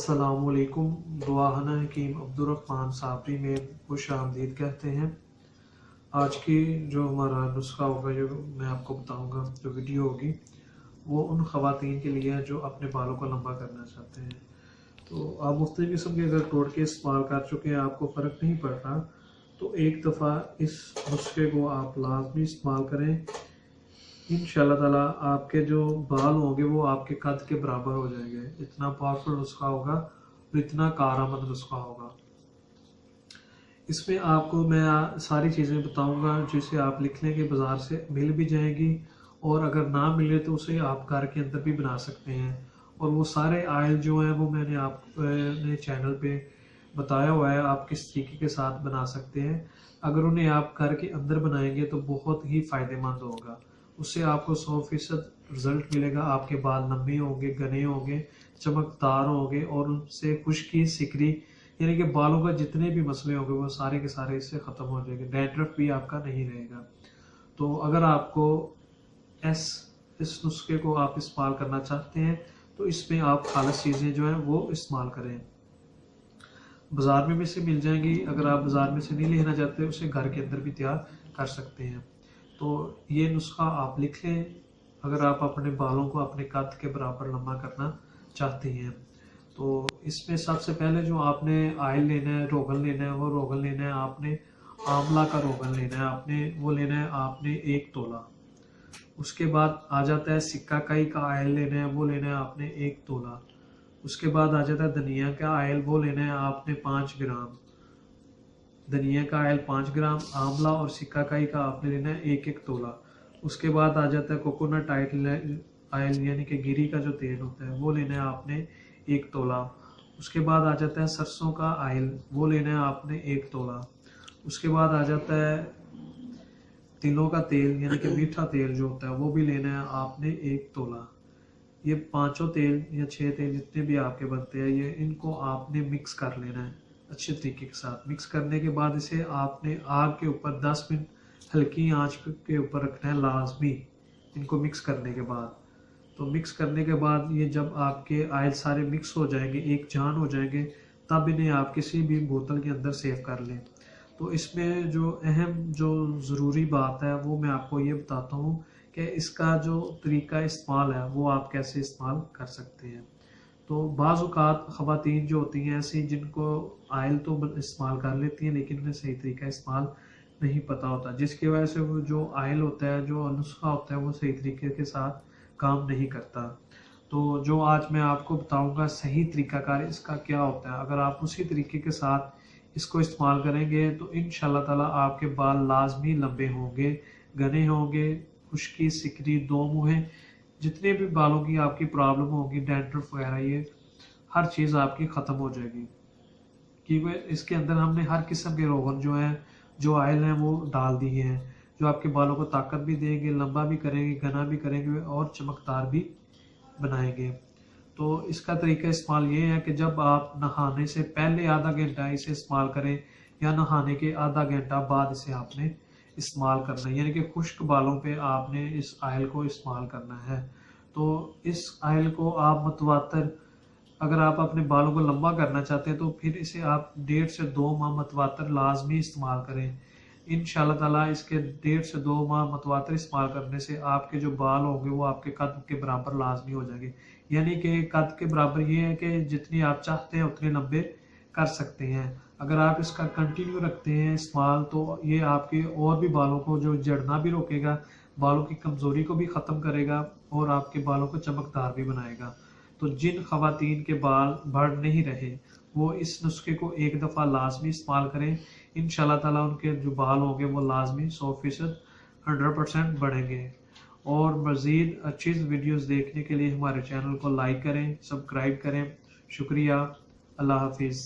अस्सलामुअलैकुम। दुआहना हकीम अब्दुर्रहमान साबरी में खुश आमदीद कहते हैं। आज की जो हमारा नुस्खा होगा, जो मैं आपको बताऊंगा, जो वीडियो होगी, वो उन ख़वातीन के लिए है जो अपने बालों को लंबा करना चाहते हैं। तो आप मुख्तलिफ़ किस्म के अगर टोटके इस्तेमाल कर चुके हैं, आपको फ़र्क नहीं पड़ रहा, तो एक दफ़ा इस नुस्खे को आप लाजमी इस्तेमाल करें। इंशाअल्लाह ताला आपके जो बाल होंगे वो आपके कद के बराबर हो जाएंगे। इतना पावरफुल नुस्खा होगा और इतना कारआमद नुस्खा होगा। इसमें आपको मैं सारी चीज़ें बताऊंगा जिसे आप लिख लेंगे, बाज़ार से मिल भी जाएगी, और अगर ना मिले तो उसे आप घर के अंदर भी बना सकते हैं। और वो सारे आयल जो हैं वो मैंने अपने चैनल पे बताया हुआ है, आप किस तरीके के साथ बना सकते हैं। अगर उन्हें आप घर के अंदर बनाएंगे तो बहुत ही फ़ायदेमंद होगा। उससे आपको 100% रिजल्ट मिलेगा। आपके बाल लंबे होंगे, घने होंगे, चमकदार होंगे, और उनसे खुश्की, सिकरी, यानी कि बालों का जितने भी मसले होंगे वो सारे के सारे इससे ख़त्म हो जाएंगे। डैंड्रफ भी आपका नहीं रहेगा। तो अगर आपको इस नुस्खे को आप इस्तेमाल करना चाहते हैं तो इसमें आप खालिस चीज़ें जो हैं वो इस्तेमाल करें। बाज़ार में भी से मिल जाएंगी। अगर आप बाज़ार में से नहीं लेना चाहते, उसे घर के अंदर भी तैयार कर सकते हैं। तो ये नुस्खा आप लिख लें अगर आप अपने बालों को अपने कद के बराबर लंबा करना चाहते हैं। तो इसमें सबसे पहले जो आपने आयल लेना है, रोगन लेना है, वो रोगन लेना है आपने आंवला का रोगन लेना है आपने, वो लेना है आपने 1 तोला। उसके बाद आ जाता है सिक्काकाई का आयल लेना है, वो लेना है आपने 1 तोला। उसके बाद आ जाता है धनिया का आयल, वो लेना है आपने 5 ग्राम। धनिया का आयल 5 ग्राम, आंवला और सिक्काकाई का आपने लेना है 1-1 तोला। उसके बाद आ जाता है कोकोनट आयल, यानी कि गिरी का जो तेल होता है, वो लेना है आपने 1 तोला। उसके बाद आ जाता है सरसों का आयल, वो लेना है आपने 1 तोला। उसके बाद आ जाता है तिलों का तेल, यानी कि मीठा तेल जो होता है, वो भी लेना है आपने 1 तोला। ये 5 तेल या 6 तेल जितने भी आपके बनते हैं, ये इनको आपने मिक्स कर लेना है अच्छे तरीके के साथ। मिक्स करने के बाद इसे आपने आग के ऊपर 10 मिनट हल्की आंच के ऊपर रखना है लाजमी, इनको मिक्स करने के बाद। तो मिक्स करने के बाद ये जब आपके आयल सारे मिक्स हो जाएंगे, एक जान हो जाएंगे, तब इन्हें आप किसी भी बोतल के अंदर सेव कर लें। तो इसमें जो अहम जो ज़रूरी बात है वो मैं आपको ये बताता हूँ कि इसका जो तरीका इस्तेमाल है वो आप कैसे इस्तेमाल कर सकते हैं। तो बाज़ औक़ात ख़वातीन जो होती हैं ऐसी, जिनको आयल तो इस्तेमाल कर लेती हैं लेकिन उन्हें सही तरीका इस्तेमाल नहीं पता होता, जिसकी वजह से वो जो आयल होता है, जो नुस्खा होता है, वो सही तरीके के साथ काम नहीं करता। तो जो आज मैं आपको बताऊंगा सही तरीकाकार इसका क्या होता है, अगर आप उसी तरीके के साथ इसको इस्तेमाल करेंगे तो इंशाअल्लाह ताला आपके बाल लाजमी लंबे होंगे, घने होंगे, खुश्की, सिकरी, दो मुँहें, जितने भी बालों की आपकी प्रॉब्लम होगी, डैंड्रफ वगैरह, ये हर चीज़ आपकी ख़त्म हो जाएगी। क्योंकि इसके अंदर हमने हर किस्म के रोगन जो हैं, जो आयल हैं, वो डाल दिए हैं, जो आपके बालों को ताकत भी देंगे, लंबा भी करेंगे, घना भी करेंगे और चमकदार भी बनाएंगे। तो इसका तरीका इस्तेमाल ये है कि जब आप नहाने से पहले आधा घंटा इसे इस्तेमाल करें, या नहाने के आधा घंटा बाद इसे आपने इस्तेमाल करना है, यानी कि खुश्क बालों पे आपने इस आयल को इस्तेमाल करना है। तो इस आयल को आप मतवातर, अगर आप अपने बालों को लंबा करना चाहते हैं तो फिर इसे आप 1.5 से 2 माह मतवातर लाजमी इस्तेमाल करें। इंशाअल्लाह ताला इसके 1.5 से 2 माह मतवातर इस्तेमाल करने से आपके जो बाल होंगे वो आपके कद के बराबर लाजमी हो जाएंगे। यानी कि कद के बराबर ये है कि जितनी आप चाहते हैं उतने लंबे कर सकते हैं। अगर आप इसका कंटिन्यू रखते हैं इस्तेमाल, तो ये आपके और भी बालों को जो झड़ना भी रोकेगा, बालों की कमज़ोरी को भी ख़त्म करेगा और आपके बालों को चमकदार भी बनाएगा। तो जिन ख़वातीन के बाल बढ़ नहीं रहे, वो इस नुस्खे को एक दफ़ा लाजमी इस्तेमाल करें। इंशाअल्लाह ताला उनके जो बाल होंगे वो लाजमी 100% 100% बढ़ेंगे। और मज़ीद अच्छी वीडियोस देखने के लिए हमारे चैनल को लाइक करें, सब्सक्राइब करें। शुक्रिया। अल्लाह हाफिज़।